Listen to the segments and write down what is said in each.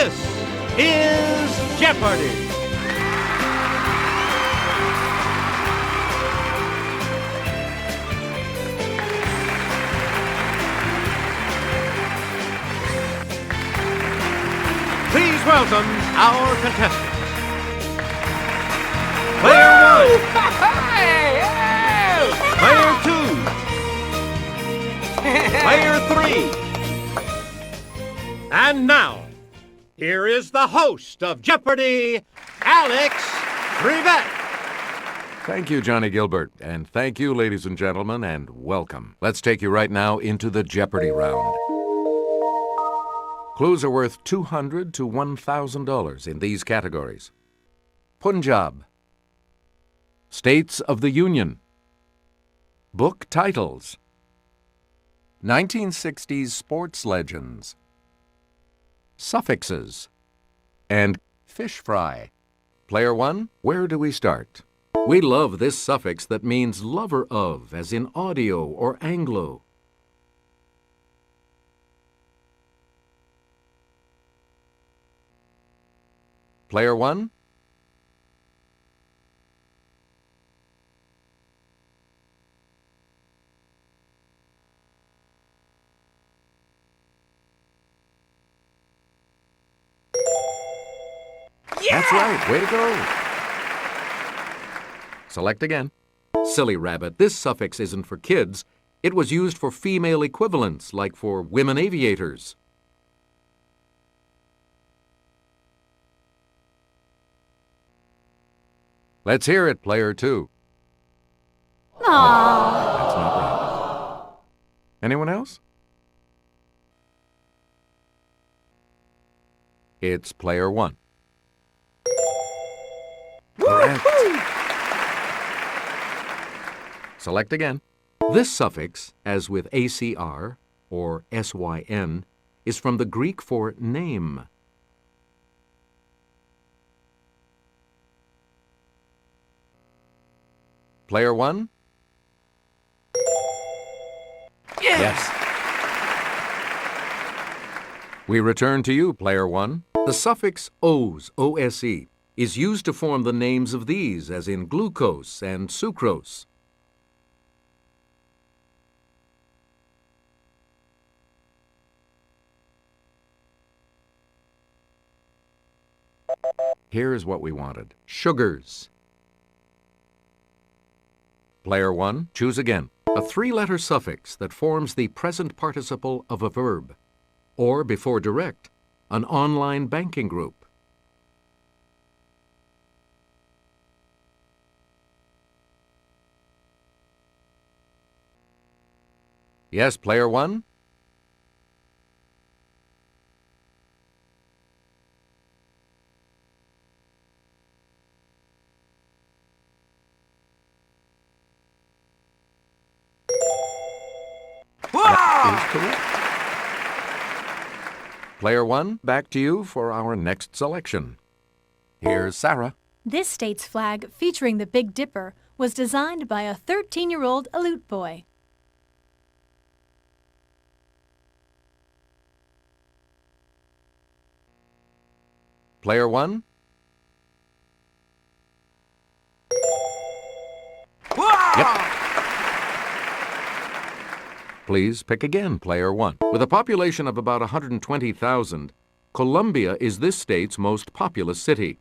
This is Jeopardy! Please welcome our contestants. Player 1. Player 2. Player 3. And now, here is the host of Jeopardy, Alex Trevette. Thank you, Johnny Gilbert, and thank you, ladies and gentlemen, and welcome. Let's take you right now into the Jeopardy round. Clues are worth $200 to $1,000 in these categories: Punjab, States of the Union, book titles, 1960s sports legends, suffixes, and fish fry. Player 1, where do we start? We love this suffix that means lover of, as in audio or Anglo. Player 1? Yeah! That's right. Way to go. Select again. Silly rabbit, this suffix isn't for kids. It was used for female equivalents, like for women aviators. Let's hear it, player 2. Aww. That's not right. Anyone else? It's player 1. Correct. Select again. This suffix, as with ACR or SYN, is from the Greek for name. Player 1? Yeah. Yes. We return to you, player 1. The suffix -ose, O-S-E, is used to form the names of these, as in glucose and sucrose. Here's what we wanted: sugars. Player 1, choose again. A 3-letter suffix that forms the present participle of a verb, or before direct, an online banking group. Yes, player 1? That is correct. Player 1, back to you for our next selection. Here's Sarah. This state's flag, featuring the Big Dipper, was designed by a 13-year-old Aleut boy. Player 1? Yep. Please pick again, player 1. With a population of about 120,000, Columbia is this state's most populous city.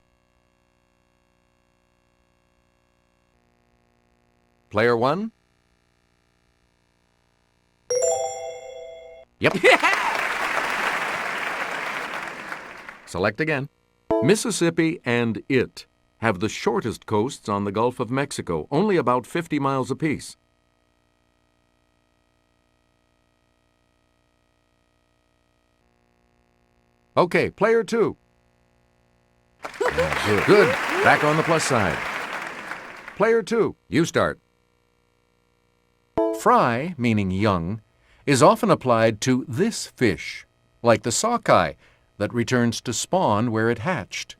Player 1? Yep. Select again. Mississippi and it have the shortest coasts on the Gulf of Mexico, only about 50 miles apiece. Okay, player 2. Good. Back on the plus side. Player 2, you start. Fry, meaning young, is often applied to this fish, like the sockeye that returns to spawn where it hatched.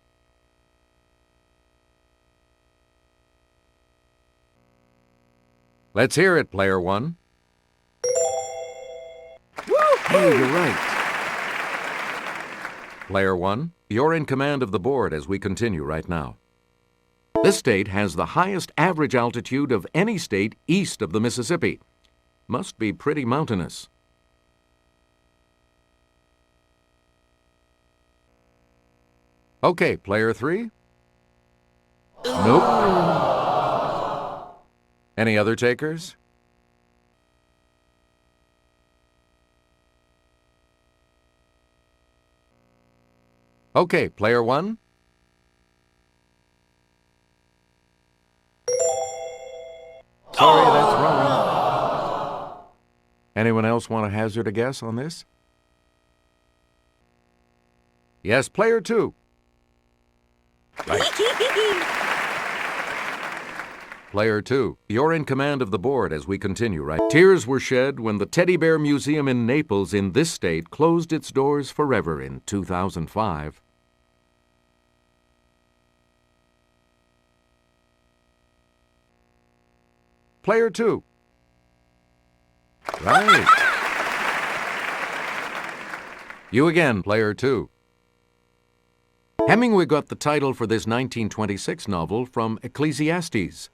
Let's hear it, player 1. Hey, you're right. Player 1, you're in command of the board as we continue right now. This state has the highest average altitude of any state east of the Mississippi. Must be pretty mountainous. Okay, Player 3. Nope. Any other takers? Okay, Player 1. Sorry, that's wrong. Anyone else want to hazard a guess on this? Yes, Player 2. Right. Player 2, you're in command of the board as we continue, right? Tears were shed when the Teddy Bear Museum in Naples in this state closed its doors forever in 2005. Player 2. Right. You again, Player 2. Hemingway got the title for this 1926 novel from Ecclesiastes.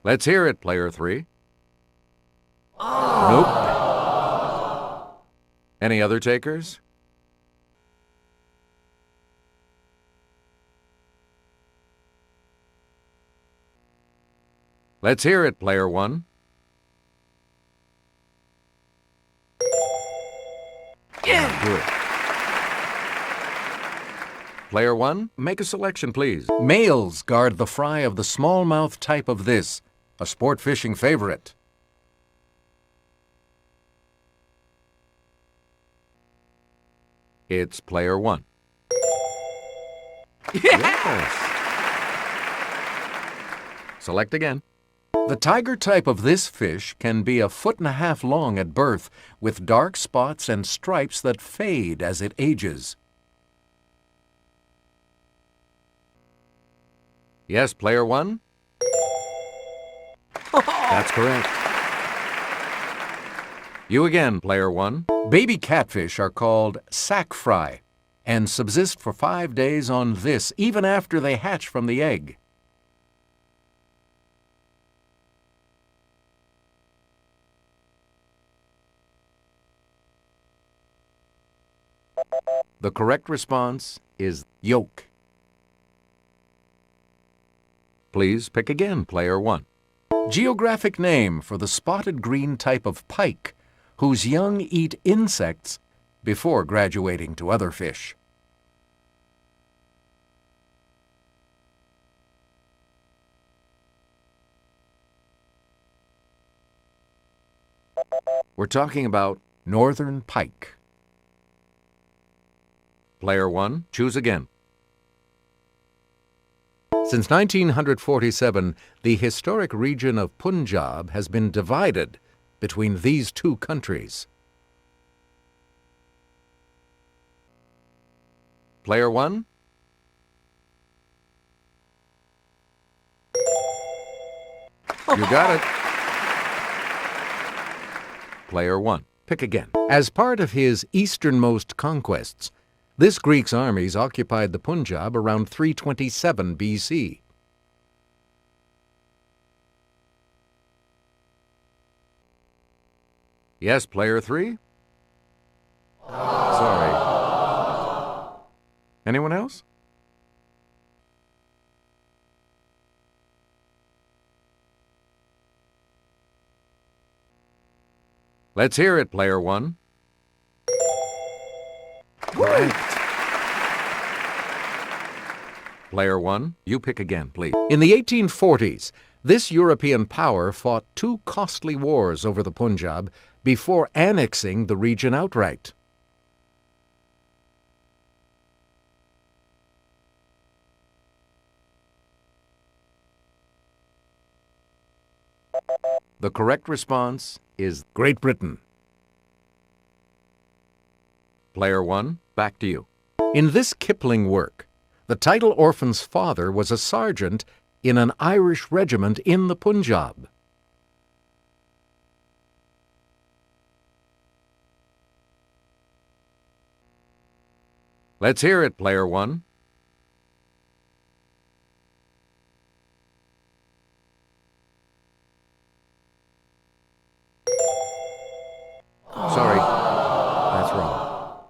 Let's hear it, Player 3. Nope. Any other takers? Let's hear it, Player 1. Good. Player 1, make a selection, please. Males guard the fry of the smallmouth type of this, a sport fishing favorite. It's Player 1. Yes. Select again. The tiger type of this fish can be 1.5 feet long at birth, with dark spots and stripes that fade as it ages. Yes, Player 1? That's correct. You again, Player 1. Baby catfish are called sack fry and subsist for 5 days on this, even after they hatch from the egg. The correct response is yolk. Please pick again, Player 1. Geographic name for the spotted green type of pike, whose young eat insects before graduating to other fish. We're talking about northern pike. Player 1, choose again. Since 1947, the historic region of Punjab has been divided between these two countries. Player 1? You got it. Player 1, pick again. As part of his easternmost conquests, this Greek's armies occupied the Punjab around 327 BC. Yes, Player 3? Sorry. Anyone else? Let's hear it, Player 1. Correct. Player 1, you pick again, please. In the 1840s, this European power fought 2 costly wars over the Punjab before annexing the region outright. The correct response is Great Britain. Player 1, back to you. In this Kipling work, the title orphan's father was a sergeant in an Irish regiment in the Punjab. Let's hear it, player one. Sorry, that's wrong.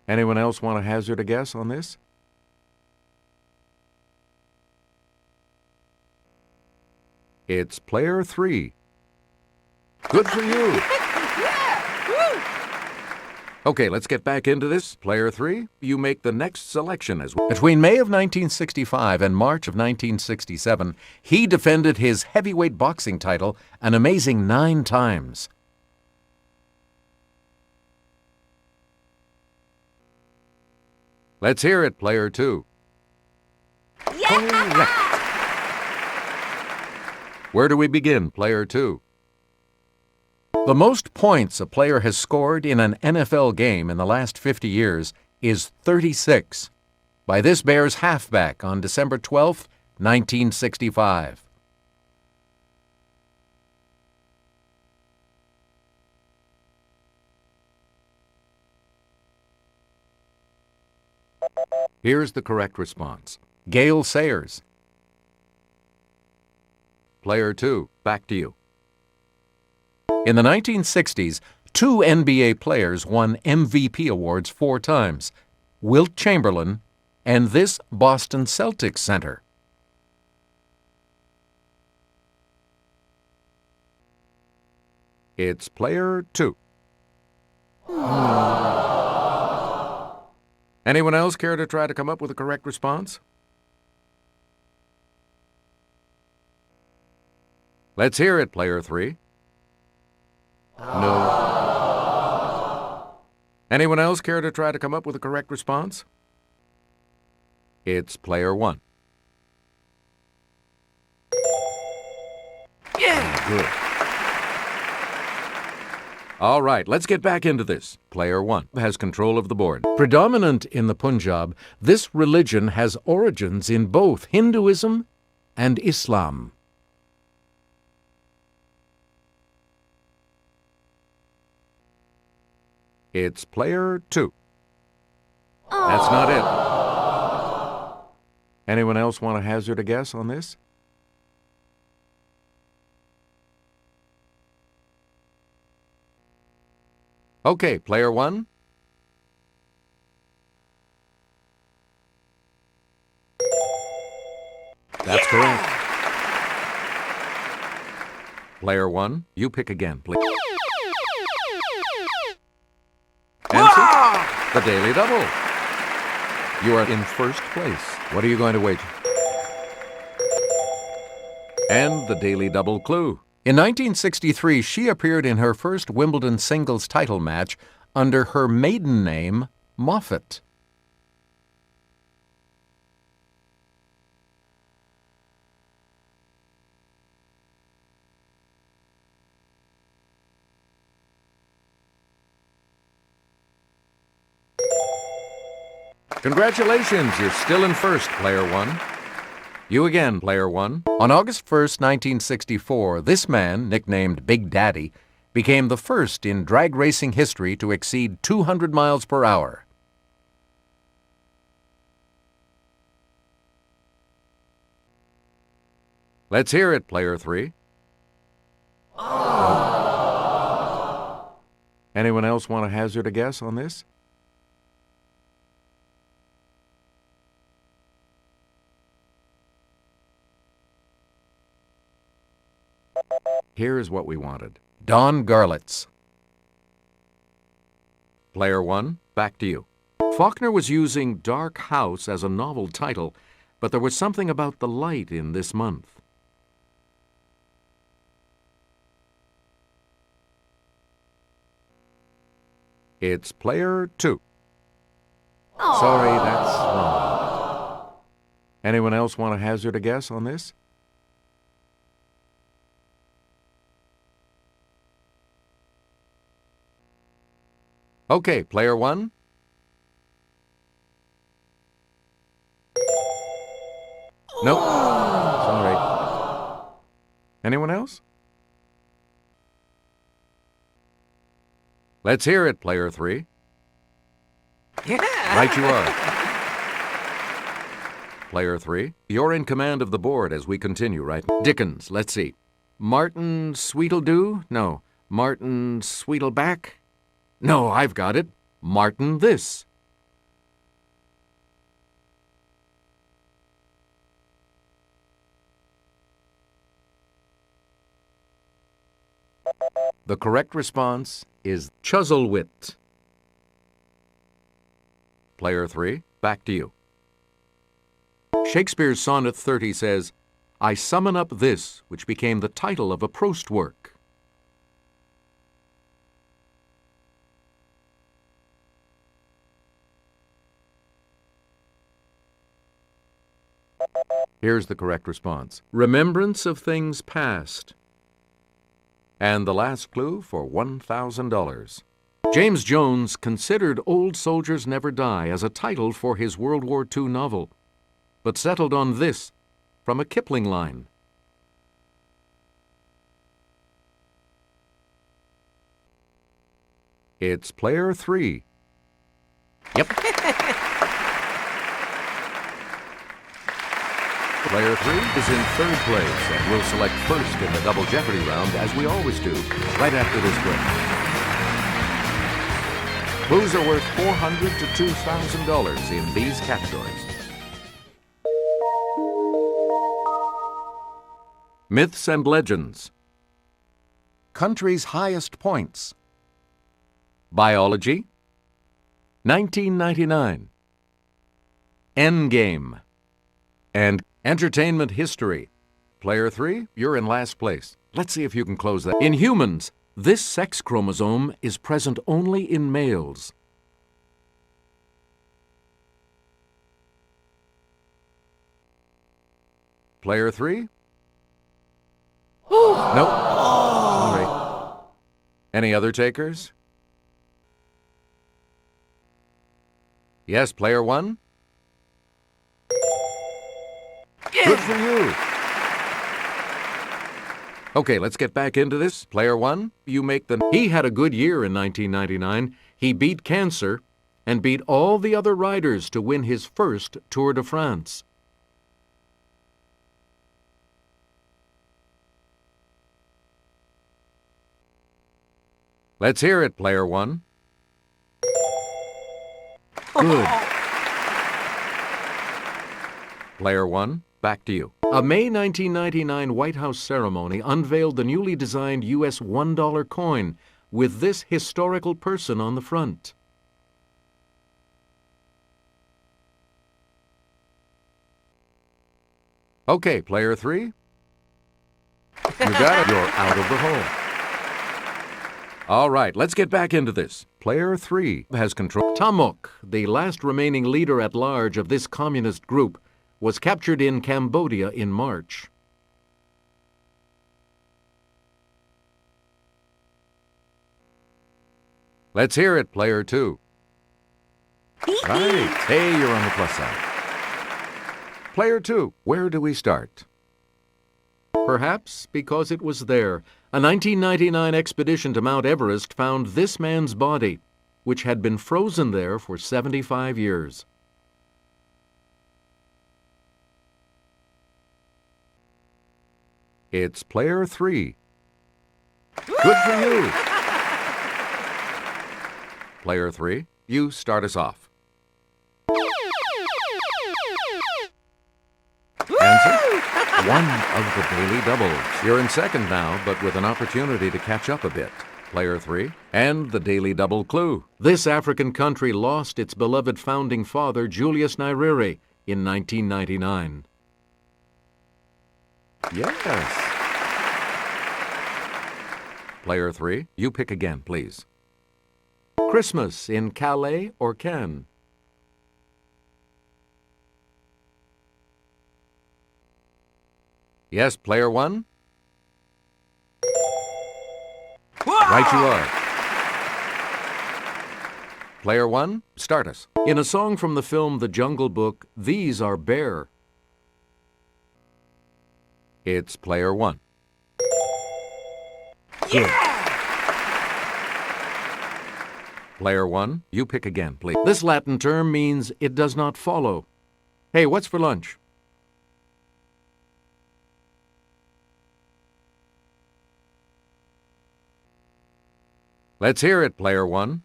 Anyone else want to hazard a guess on this? It's player three. Good for you. Okay, let's get back into this. Player three, you make the next selection as well. Between May of 1965 and March of 1967, he defended his heavyweight boxing title an amazing 9 times. Let's hear it, player two. Correct. Where do we begin, player two? The most points a player has scored in an NFL game in the last 50 years is 36 by this Bears halfback on December 12th, 1965. Here's the correct response. Gale Sayers. Player two, back to you. In the 1960s, 2 NBA players won MVP awards 4 times, Wilt Chamberlain and this Boston Celtics center. It's player two. Anyone else care to try to come up with a correct response? Let's hear it, player three. No. Anyone else care to try to come up with a correct response? It's player one. Yeah! Good. All right, let's get back into this. Player one has control of the board. Predominant in the Punjab, this religion has origins in both Hinduism and Islam. It's player two. That's not it. Anyone else want to hazard a guess on this? Okay, player one. That's correct. Player one, you pick again, please. Answer, the Daily Double. You are in first place. What are you going to wager? And the Daily Double clue. In 1963, she appeared in her first Wimbledon singles title match under her maiden name, Moffat. Congratulations, you're still in first, player one. You again, player one. On August 1st, 1964, this man, nicknamed Big Daddy, became the first in drag racing history to exceed 200 miles per hour. Let's hear it, player three. Oh. Anyone else want to hazard a guess on this? Here's what we wanted. Don Garlitz. Player one, back to you. Faulkner was using Dark House as a novel title, but there was something about the light in this month. It's player two. Aww. Sorry, that's wrong. Anyone else want to hazard a guess on this? Okay, player one. Nope. Sorry. Anyone else? Let's hear it, player three. Yeah! Right you are. Player 3, you're in command of the board as we continue, right? Dickens, let's see. Martin Sweetledew? No. Martin Sweetleback? No, I've got it. Martin this. The correct response is Chuzzlewit. Player 3, back to you. Shakespeare's Sonnet 30 says, I summon up this, which became the title of a Proust work. Here's the correct response. Remembrance of things past. And the last clue for $1,000. James Jones considered Old Soldiers Never Die as a title for his World War II novel, but settled on this from a Kipling line. It's player 3. Yep. Player 3 is in third place and will select first in the Double Jeopardy round, as we always do, right after this break. Clues are worth $400 to $2,000 in these categories. Myths and legends. Country's highest points. Biology. 1999. Endgame. And entertainment history. Player 3, you're in last place. Let's see if you can close that. In humans, this sex chromosome is present only in males. Player 3? Nope. Sorry. Any other takers? Yes, player 1? Good for you. Okay, let's get back into this. Player 1, you make the... He had a good year in 1999. He beat cancer and beat all the other riders to win his first Tour de France. Let's hear it, player 1. Good. Player 1, back to you. A May 1999 White House ceremony unveiled the newly designed U.S. $1 coin with this historical person on the front. Okay, player 3. You got it. You're out of the hole. All right, let's get back into this. Player 3 has control. Tamok, the last remaining leader at large of this communist group, was captured in Cambodia in March. Let's hear it, player 2. Right. Hey, you're on the plus side. Player 2, where do we start? Perhaps because it was there. A 1999 expedition to Mount Everest found this man's body, which had been frozen there for 75 years. It's player 3. Good for you. Player 3, you start us off. Answer? One of the daily doubles. You're in second now, but with an opportunity to catch up a bit. Player 3, and the daily double clue. This African country lost its beloved founding father, Julius Nyerere, in 1999. Yes. Player 3, you pick again, please. Christmas in Calais or Cannes? Yes, player 1? Right you are. Player 1, start us. In a song from the film The Jungle Book, these are bare. It's player 1. Good. Player 1, you pick again, please. This Latin term means it does not follow. Hey, what's for lunch? Let's hear it, Player 1.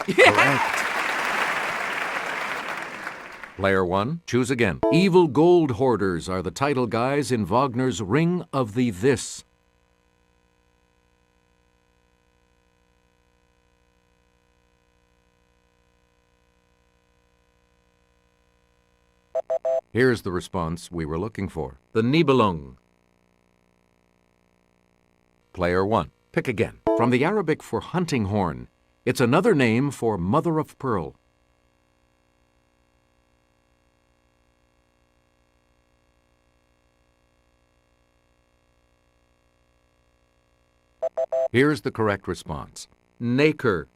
Correct. Player 1, choose again. Evil gold hoarders are the title guys in Wagner's Ring of the This. Here's the response we were looking for. The Nibelung. Player 1, pick again. From the Arabic for hunting horn, it's another name for mother of pearl. Here's the correct response. Nacre.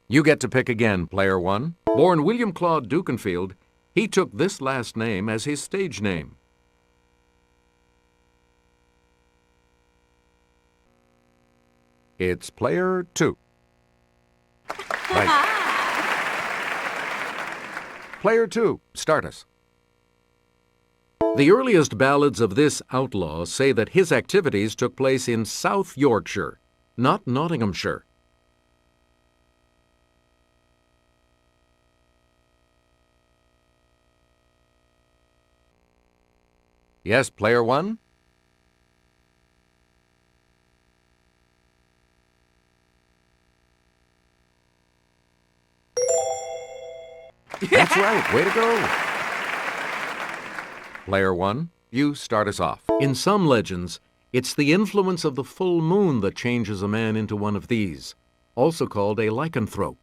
You get to pick again, Player 1. Born William Claude Dukenfield, he took this last name as his stage name. It's Player 2. Right. Player 2, start us. The earliest ballads of this outlaw say that his activities took place in South Yorkshire, not Nottinghamshire. Yes, Player 1? That's right, way to go! Player 1, you start us off. In some legends, it's the influence of the full moon that changes a man into one of these, also called a lycanthrope.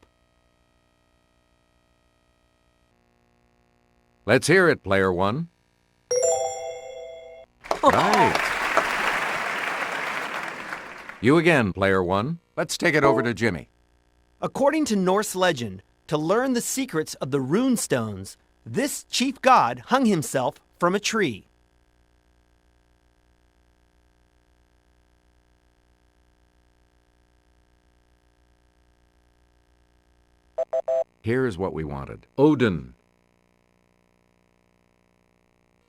Let's hear it, Player 1. Right. You again, Player 1. Let's take it over to Jimmy. According to Norse legend, to learn the secrets of the rune stones, this chief god hung himself from a tree. Here's what we wanted. Odin.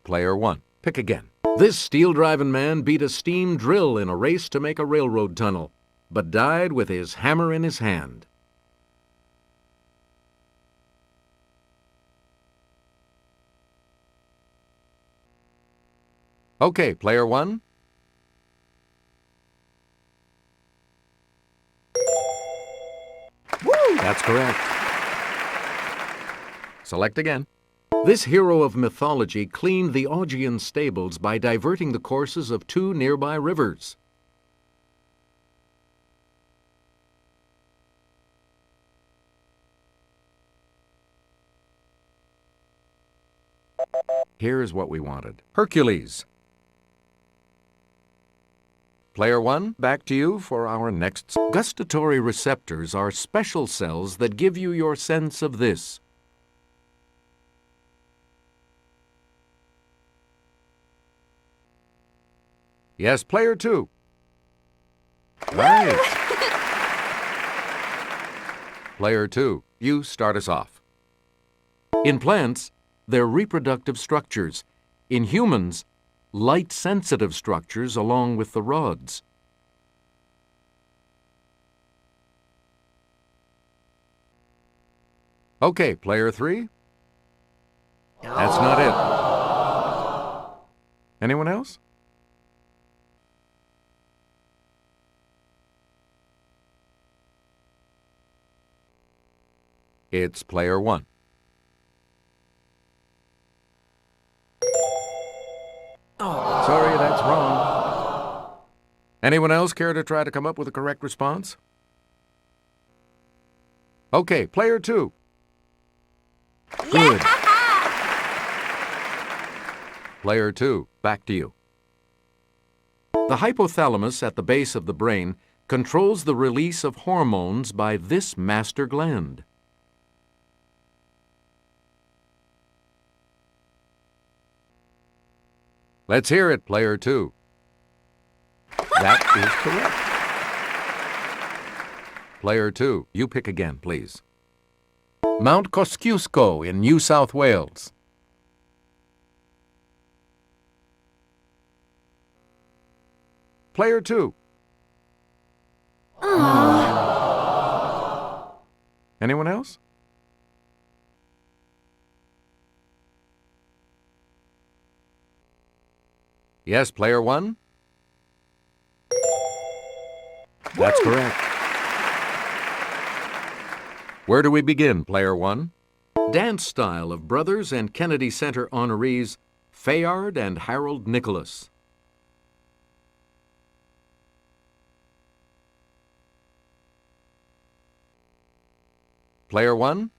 Player 1, pick again. This steel-driving man beat a steam drill in a race to make a railroad tunnel, but died with his hammer in his hand. Okay, Player 1. Woo! That's correct. Select again. This hero of mythology cleaned the Augean stables by diverting the courses of 2 nearby rivers. Here's what we wanted. Hercules. Player 1, back to you for our next. Gustatory receptors are special cells that give you your sense of this. Yes, Player 2. Right. Player 2, you start us off. In plants, they're reproductive structures. In humans, light-sensitive structures along with the rods. Okay, Player 3. That's not it. Anyone else? It's Player 1. Sorry, that's wrong. Anyone else care to try to come up with a correct response? Okay, Player 2. Good. Player 2, back to you. The hypothalamus at the base of the brain controls the release of hormones by this master gland. Let's hear it, player 2. That is correct. Player 2, you pick again, please. Mount Kosciuszko in New South Wales. Player 2. Anyone else? Yes, player 1? That's correct. Where do we begin, player 1? Dance style of brothers and Kennedy Center honorees Fayard and Harold Nicholas. Player 1?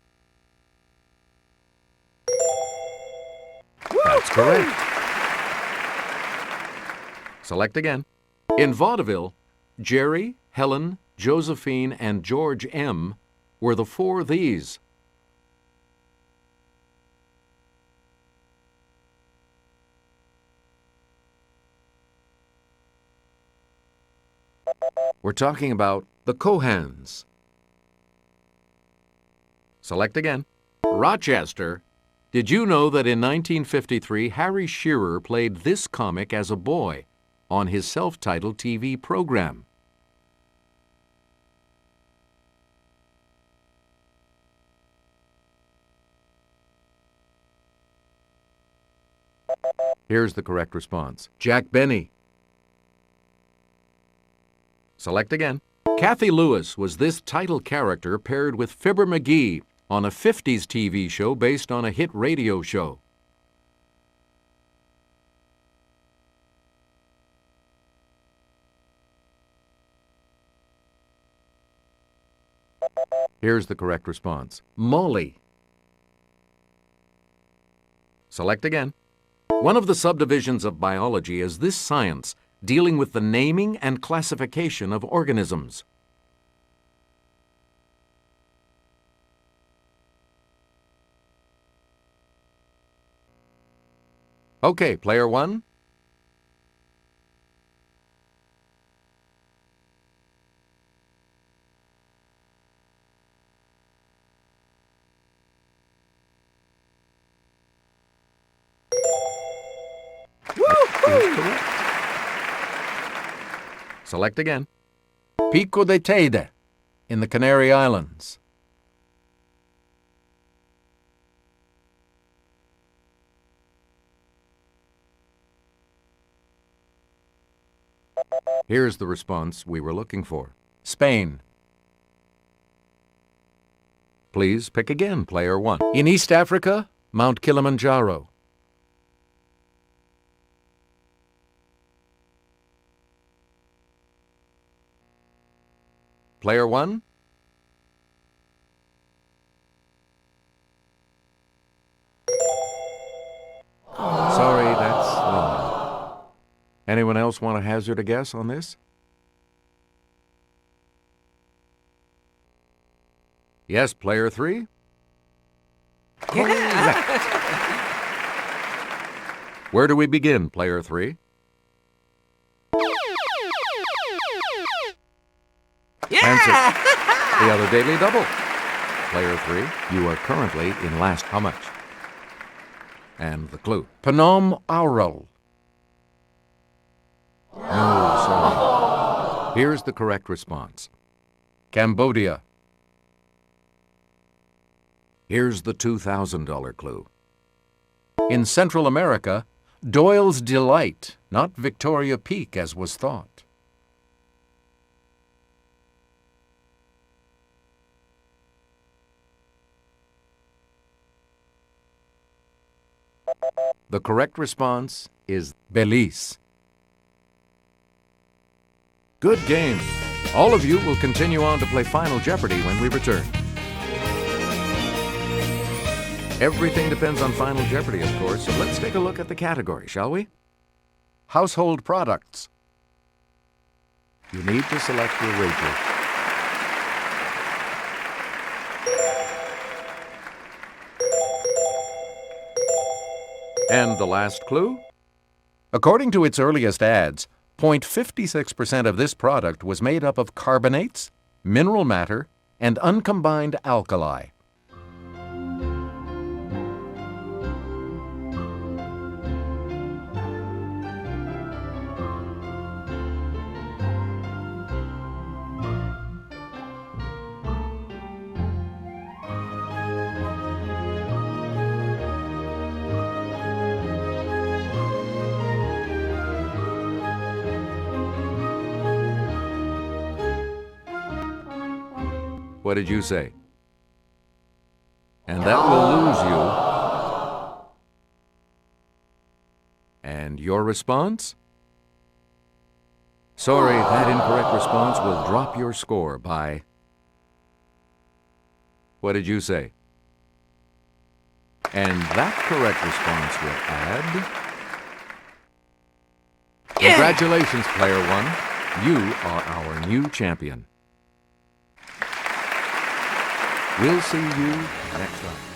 That's correct. Select again. In vaudeville, Jerry, Helen, Josephine, and George M. were the four these. We're talking about the Cohans. Select again. Rochester. Did you know that in 1953, Harry Shearer played this comic as a boy on his self-titled TV program? Here's the correct response. Jack Benny. Select again. Kathy Lewis was this title character paired with Fibber McGee on a 50s TV show based on a hit radio show. Here's the correct response. Molly. Select again. One of the subdivisions of biology is this science dealing with the naming and classification of organisms. Okay, player 1. Is correct. Select again. Pico de Teide in the Canary Islands. Here's the response we were looking for. Spain. Please pick again, player 1. In East Africa, Mount Kilimanjaro. Player 1? Sorry, that's wrong. Anyone else want to hazard a guess on this? Yes, player 3? Correct. Where do we begin, player 3? Answer. The other daily double. Player 3, you are currently in last. How much? And the clue. Phnom Aural. No, sorry. Here's the correct response. Cambodia. Here's the $2,000 clue. In Central America, Doyle's Delight, not Victoria Peak as was thought. The correct response is Belize. Good game. All of you will continue on to play Final Jeopardy when we return. Everything depends on Final Jeopardy, of course, so let's take a look at the category, shall we? Household products. You need to select your wager. And the last clue? According to its earliest ads, 0.56% of this product was made up of carbonates, mineral matter, and uncombined alkali. What did you say? And that will lose you. And your response? Sorry, that incorrect response will drop your score by... What did you say? And that correct response will add... Congratulations, Player One. You are our new champion. We'll see you next time.